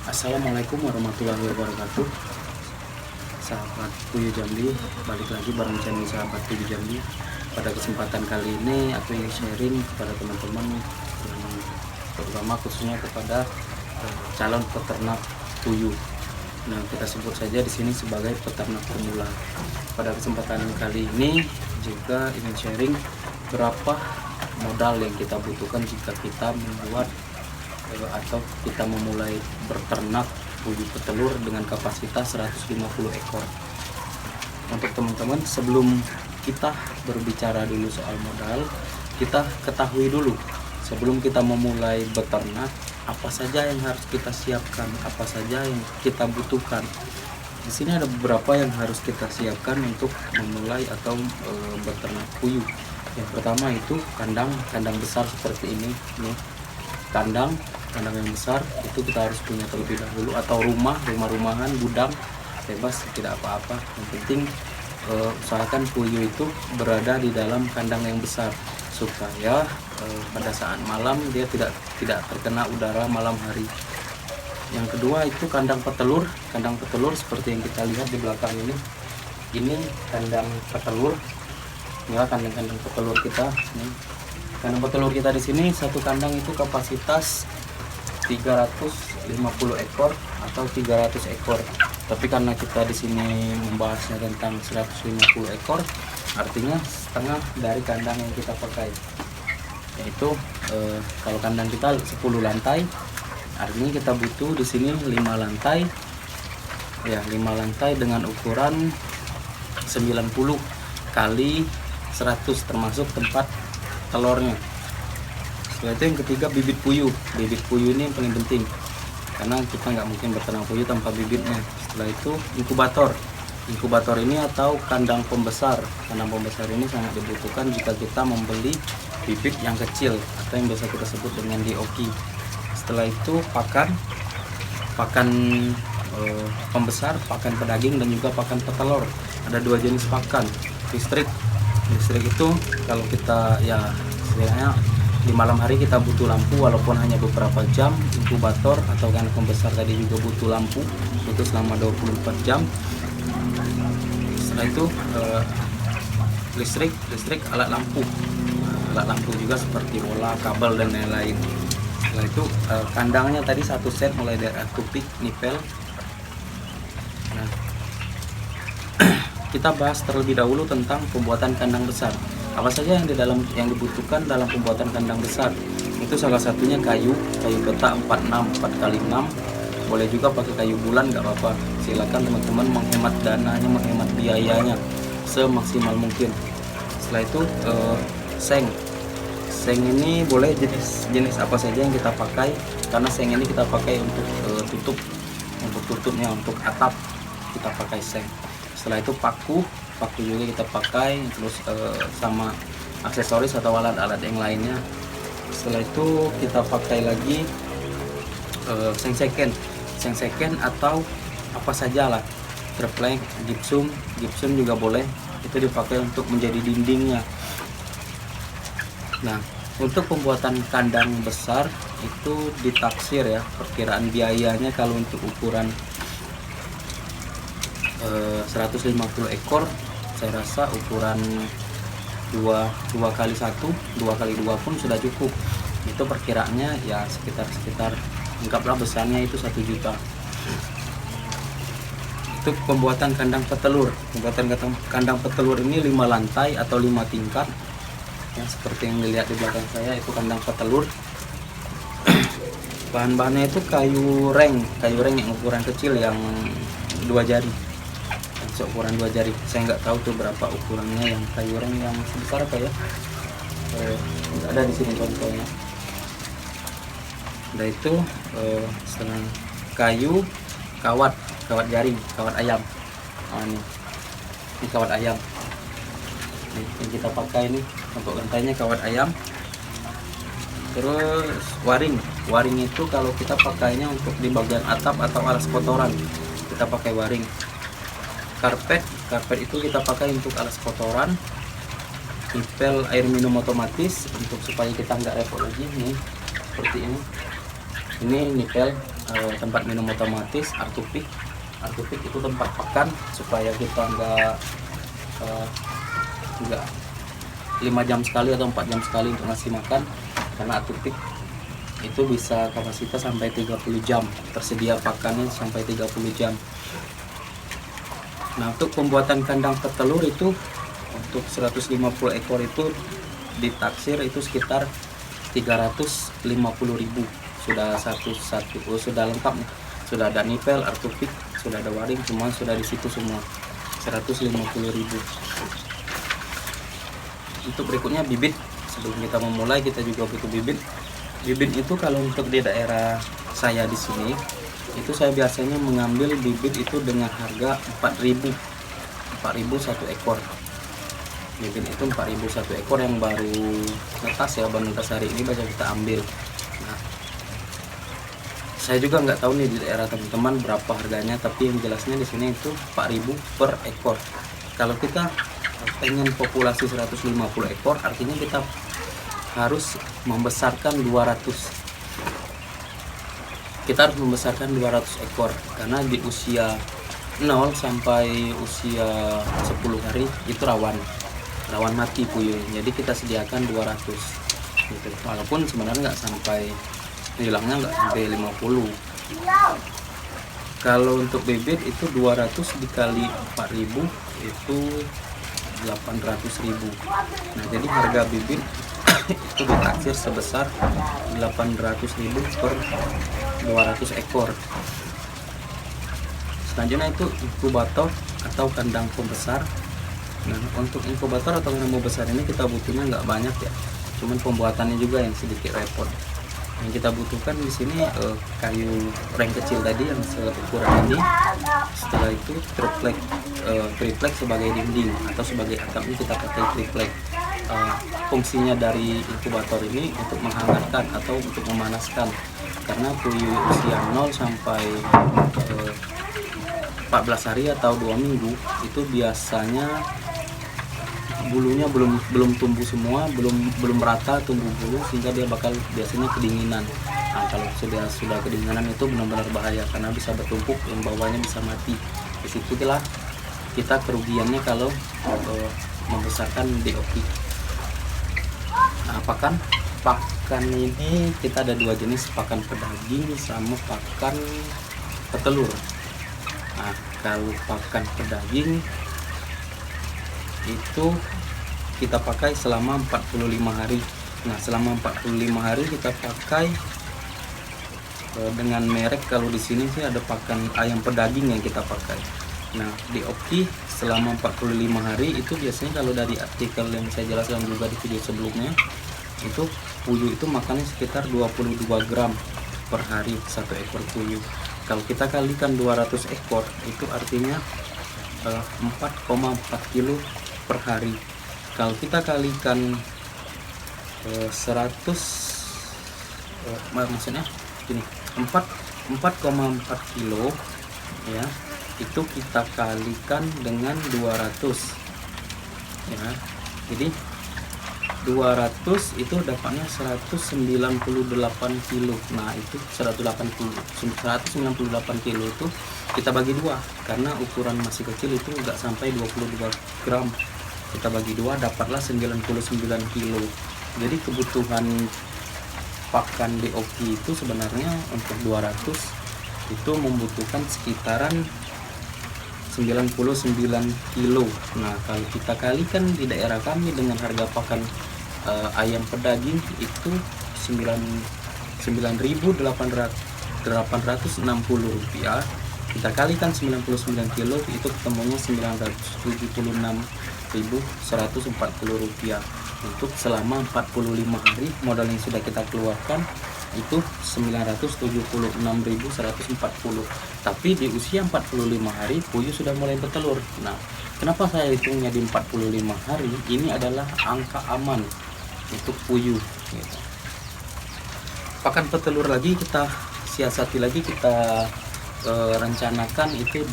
Assalamualaikum warahmatullahi wabarakatuh. Sahabat Puyuh Jambi, balik lagi bareng channel Sahabat Puyuh Jambi. Pada kesempatan kali ini aku ingin sharing kepada teman-teman, terutama khususnya kepada calon peternak puyuh. Nah, kita sebut saja di sini sebagai peternak pemula. Pada kesempatan kali ini juga ingin sharing berapa modal yang kita butuhkan jika kita membuat atau kita memulai berternak puyuh petelur dengan kapasitas 150 ekor. Untuk teman-teman, sebelum kita berbicara dulu soal modal, kita ketahui dulu sebelum kita memulai beternak apa saja yang harus kita siapkan, apa saja yang kita butuhkan. Di sini ada beberapa yang harus kita siapkan untuk memulai atau beternak puyuh. Yang pertama itu kandang besar seperti ini nih. Kandang yang besar itu kita harus punya terlebih dahulu, atau rumah-rumahan, gudang, bebas, tidak apa-apa. Yang penting usahakan puyuh itu berada di dalam kandang yang besar supaya pada saat malam dia tidak terkena udara malam hari. Yang kedua itu kandang petelur seperti yang kita lihat di belakang ini. Ini kandang petelur, ya, kandang petelur kita. Kandang petelur kita di sini satu kandang itu kapasitas 350 ekor atau 300 ekor. Tapi karena kita di sini membahasnya tentang 150 ekor, artinya setengah dari kandang yang kita pakai. Yaitu kalau kandang kita 10 lantai, artinya kita butuh di sini 5 lantai. Ya, 5 lantai dengan ukuran 90 kali 100 termasuk tempat telurnya. Setelah itu yang ketiga bibit puyuh ini yang paling penting karena kita nggak mungkin beternak puyuh tanpa bibitnya. Setelah itu inkubator ini atau kandang pembesar ini sangat dibutuhkan jika kita membeli bibit yang kecil atau yang biasa kita sebut dengan DOQ. Setelah itu pakan pembesar, pakan pedaging, dan juga pakan petelur. Ada 2 jenis pakan. Listrik itu kalau kita sebenarnya di malam hari kita butuh lampu walaupun hanya beberapa jam. Inkubator atau kandang pembesar tadi juga butuh lampu, butuh selama 24 jam. Setelah itu listrik alat lampu juga seperti bola, kabel, dan lain-lain. Setelah itu kandangnya tadi 1 set mulai dari tupik, nipel. Nah, kita bahas terlebih dahulu tentang pembuatan kandang besar. Apa saja yang dibutuhkan dalam pembuatan kandang besar? Itu salah satunya kayu peta 46 4x6. Boleh juga pakai kayu bulan, nggak apa-apa. Silakan teman-teman menghemat dananya, menghemat biayanya semaksimal mungkin. Setelah itu seng ini boleh jenis apa saja yang kita pakai, karena seng ini kita pakai untuk tutupnya, untuk atap kita pakai seng. Setelah itu paku juga kita pakai, terus sama aksesoris atau alat-alat yang lainnya. Setelah itu kita pakai lagi seng seken atau apa sajalah, triplek, gypsum juga boleh, itu dipakai untuk menjadi dindingnya. Nah, untuk pembuatan kandang besar itu ditaksir ya, perkiraan biayanya kalau untuk ukuran 150 ekor, saya rasa ukuran 2 kali 1, 2 kali 2 pun sudah cukup. Itu perkiraannya ya sekitar anggaplah besarnya itu 1 juta. Itu pembuatan kandang petelur. Pembuatan kandang petelur ini 5 lantai atau 5 tingkat. Ya, seperti yang dilihat di belakang saya itu kandang petelur. Bahan-bahannya itu kayu reng yang ukuran kecil, yang 2 jari. Seukuran 2 jari. Saya nggak tahu tuh berapa ukurannya yang kayu reng yang sebesar apa ya. Ada di sini contohnya. Udah itu setengah kayu, kawat jaring, kawat ayam. Ini kawat ayam. Ini yang kita pakai ini untuk lantainya kawat ayam. Terus waring itu kalau kita pakainya untuk di bagian atap atau alas kotoran, kita pakai waring. Karpet itu kita pakai untuk alas kotoran. Nipel air minum otomatis untuk supaya kita nggak repot lagi nih, seperti ini. Ini nipel tempat minum otomatis Artupik. Artupik itu tempat pakan supaya kita nggak 5 jam sekali atau 4 jam sekali untuk ngasih makan, karena Artupik itu bisa kapasitas sampai 30 jam, tersedia pakannya sampai 30 jam. Nah, untuk pembuatan kandang petelur itu untuk 150 ekor itu ditaksir itu sekitar 350.000. Sudah sudah lengkap nih. Sudah ada nipel, Artupik, sudah ada waring, semua sudah di situ semua. 150.000. Untuk berikutnya bibit. Sebelum kita memulai kita juga butuh bibit. Bibit itu kalau untuk di daerah saya di sini itu saya biasanya mengambil bibit itu dengan harga 4.000 satu ekor. Bibit itu 4.000 satu ekor yang baru netas ya, baru netas hari ini baca kita ambil. Nah, saya juga nggak tahu nih di daerah teman-teman berapa harganya, tapi yang jelasnya di sini itu 4.000 per ekor. Kalau kita pengen populasi 150 ekor, artinya kita harus membesarkan 200. Kita harus membesarkan 200 ekor karena di usia 0 sampai usia 10 hari itu rawan mati puyuh. Jadi kita sediakan 200 gitu. Walaupun sebenarnya nggak sampai hilangnya, nggak sampai 50. Kalau untuk bibit itu 200 dikali 4.000 itu 800.000. Nah, jadi harga bibit itu ditaksir sebesar 800.000 per 200 ekor. Selanjutnya itu inkubator atau kandang pembesar. Nah, untuk inkubator atau kandang pembesar ini kita butuhnya nggak banyak ya, cuman pembuatannya juga yang sedikit repot. Yang kita butuhkan di sini kayu reng kecil tadi yang seukuran ini. Setelah itu triplek sebagai dinding atau sebagai atap, ini kita pakai triplek. Fungsinya dari inkubator ini untuk menghangatkan atau untuk memanaskan, karena puyuh usia 0 sampai 14 hari atau 2 minggu itu biasanya bulunya belum tumbuh semua, belum merata tumbuh bulu, sehingga dia bakal biasanya kedinginan. Nah, kalau sudah kedinginan itu benar-benar bahaya karena bisa bertumpuk, yang bawahnya bisa mati. Disitulah kita kerugiannya kalau membesarkan DOP. Nah, pakan ini kita ada 2 jenis, pakan pedaging sama pakan petelur. Nah, kalau pakan pedaging itu kita pakai selama 45 hari. Nah, selama 45 hari kita pakai dengan merek, kalau di sini sih ada pakan ayam pedaging yang kita pakai. Nah, di Oki selama 45 hari itu biasanya, kalau dari artikel yang saya jelaskan juga di video sebelumnya, itu puyuh itu makannya sekitar 22 gram per hari satu ekor puyuh. Kalau kita kalikan 200 ekor itu artinya 4,4 kilo per hari. Kalau kita kalikan 100 maksudnya gini, 4,4 kilo ya, itu kita kalikan dengan 200 ya. Jadi 200 itu dapatnya 198 kilo. Nah, itu 198 kilo itu kita bagi 2, karena ukuran masih kecil itu enggak sampai 22 gram. Kita bagi 2 dapatlah 99 kilo. Jadi kebutuhan pakan DOP itu sebenarnya untuk 200 itu membutuhkan sekitaran 99 kilo. Nah, kalau kita kalikan di daerah kami dengan harga pakan ayam pedaging itu 9.860 rupiah. Kita kalikan 99 kilo itu ketemunya 976.140 rupiah. Untuk selama 45 hari modal yang sudah kita keluarkan itu 976.140. Tapi di usia 45 hari puyuh sudah mulai bertelur. Nah, kenapa saya hitungnya di 45 hari? Ini adalah angka aman untuk puyuh gitu. Pakan petelur lagi kita siasati lagi, kita rencanakan itu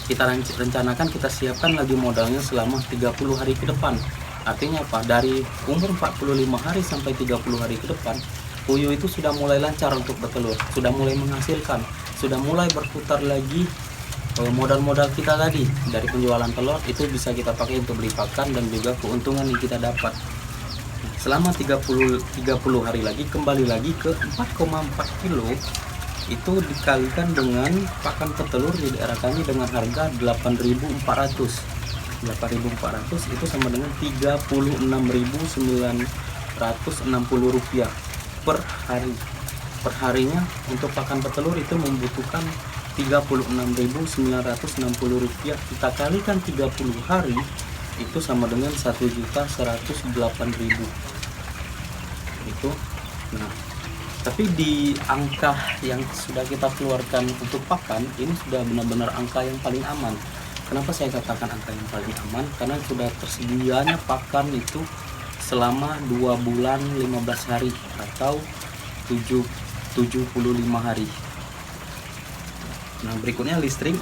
kita rencanakan, kita siapkan lagi modalnya selama 30 hari ke depan. Artinya apa? Dari umur 45 hari sampai 30 hari ke depan puyuh itu sudah mulai lancar untuk bertelur, sudah mulai menghasilkan, sudah mulai berputar lagi. Modal-modal kita tadi dari penjualan telur itu bisa kita pakai untuk beli pakan dan juga keuntungan yang kita dapat. Selama 30 hari lagi kembali lagi ke 4,4 kilo, itu dikalikan dengan pakan petelur di daerah kami dengan harga 8.400 itu sama dengan 36.960 rupiah per hari. Per harinya untuk pakan petelur itu membutuhkan 36.960 rupiah. Kita kalikan 30 hari itu sama dengan 1.108.000 itu. Nah, tapi di angka yang sudah kita keluarkan untuk pakan ini sudah benar-benar angka yang paling aman. Kenapa saya katakan angka yang paling aman? Karena sudah tersedianya pakan itu selama 2 bulan 15 hari atau 75 hari. Nah, berikutnya listrik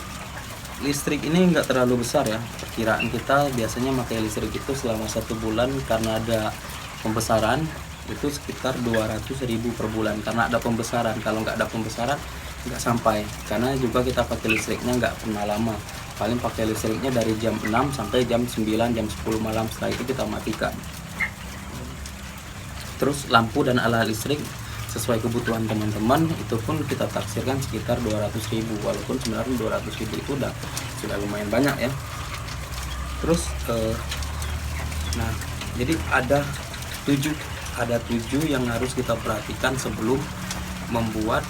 ini enggak terlalu besar ya. Perkiraan kita biasanya pakai listrik itu selama 1 bulan karena ada pembesaran itu sekitar 200.000 per bulan karena ada pembesaran. Kalau nggak ada pembesaran nggak sampai, karena juga kita pakai listriknya nggak pernah lama, paling pakai listriknya dari jam 6 sampai jam 9 jam 10 malam, setelah itu kita matikan. Terus lampu dan alat listrik sesuai kebutuhan teman-teman itu pun kita taksirkan sekitar 200.000, walaupun sebenarnya 200.000 itu sudah lumayan banyak ya. Terus nah, jadi ada 7 yang harus kita perhatikan sebelum membuat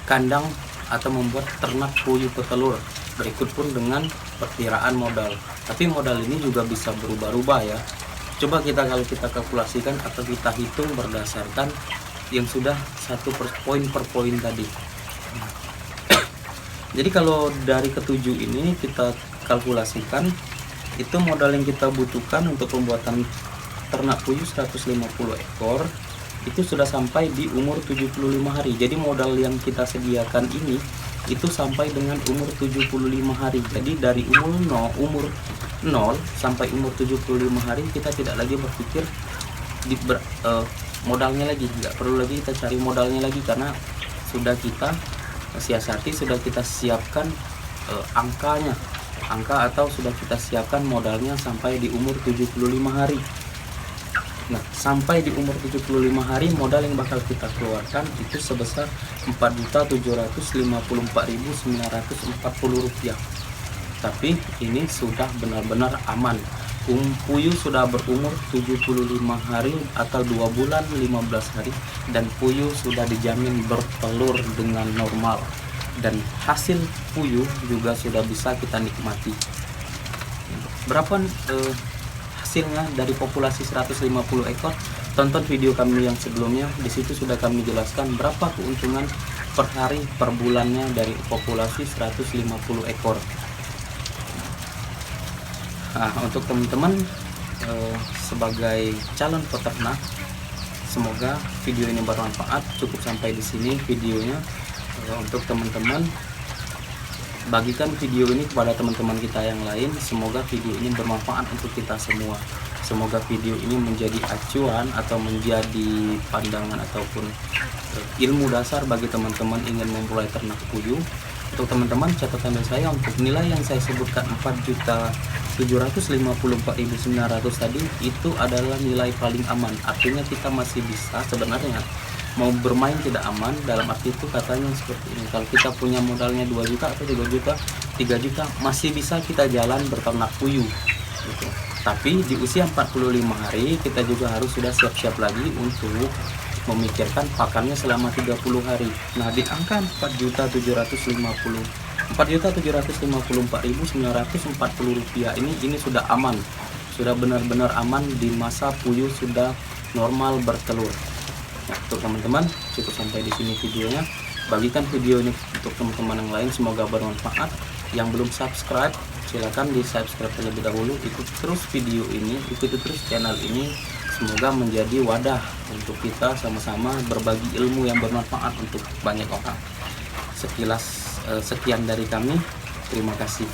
kandang atau membuat ternak puyuh petelur. Berikut pun dengan perkiraan modal, tapi modal ini juga bisa berubah-ubah ya. Coba kalau kita kalkulasikan atau kita hitung berdasarkan yang sudah poin per poin tadi. Jadi kalau dari ketujuh ini kita kalkulasikan, itu modal yang kita butuhkan untuk pembuatan ternak puyuh 150 ekor itu sudah sampai di umur 75 hari. Jadi modal yang kita sediakan ini itu sampai dengan umur 75 hari. Jadi dari umur 0 sampai umur 75 hari kita tidak lagi berpikir modalnya lagi, nggak perlu lagi kita cari modalnya lagi, karena sudah kita siasati, sudah kita siapkan angka atau sudah kita siapkan modalnya sampai di umur 75 hari. Nah, sampai di umur 75 hari modal yang bakal kita keluarkan itu sebesar 4.754.940 rupiah. Tapi ini sudah benar-benar aman. Puyuh sudah berumur 75 hari atau 2 bulan 15 hari, dan puyuh sudah dijamin bertelur dengan normal, dan hasil puyuh juga sudah bisa kita nikmati. Berapa hasilnya dari populasi 150 ekor? Tonton video kami yang sebelumnya, di situ sudah kami jelaskan berapa keuntungan per hari per bulannya dari populasi 150 ekor. Nah, untuk teman-teman sebagai calon peternak, semoga video ini bermanfaat. Cukup sampai di sini videonya. Untuk teman-teman, bagikan video ini kepada teman-teman kita yang lain. Semoga video ini bermanfaat untuk kita semua. Semoga video ini menjadi acuan atau menjadi pandangan ataupun ilmu dasar bagi teman-teman ingin memulai ternak puyuh. Untuk teman-teman, catatan dari saya untuk nilai yang saya sebutkan 4.754.900 tadi itu adalah nilai paling aman. Artinya kita masih bisa sebenarnya mau bermain tidak aman, dalam arti itu katanya seperti ini. Kalau kita punya modalnya 2 juta atau 3 juta, masih bisa kita jalan berternak puyuh gitu. Tapi di usia 45 hari kita juga harus sudah siap-siap lagi untuk memikirkan pakannya selama 30 hari. Nah, di angka 4.754.940 rupiah ini sudah aman, sudah benar-benar aman di masa puyuh sudah normal bertelur. Nah, untuk teman-teman, cukup sampai di sini videonya. Bagikan video ini untuk teman-teman yang lain, semoga bermanfaat. Yang belum subscribe, silakan di subscribe terlebih dahulu. Ikuti terus video ini, ikuti terus channel ini. Semoga menjadi wadah untuk kita sama-sama berbagi ilmu yang bermanfaat untuk banyak orang. Sekian dari kami. Terima kasih.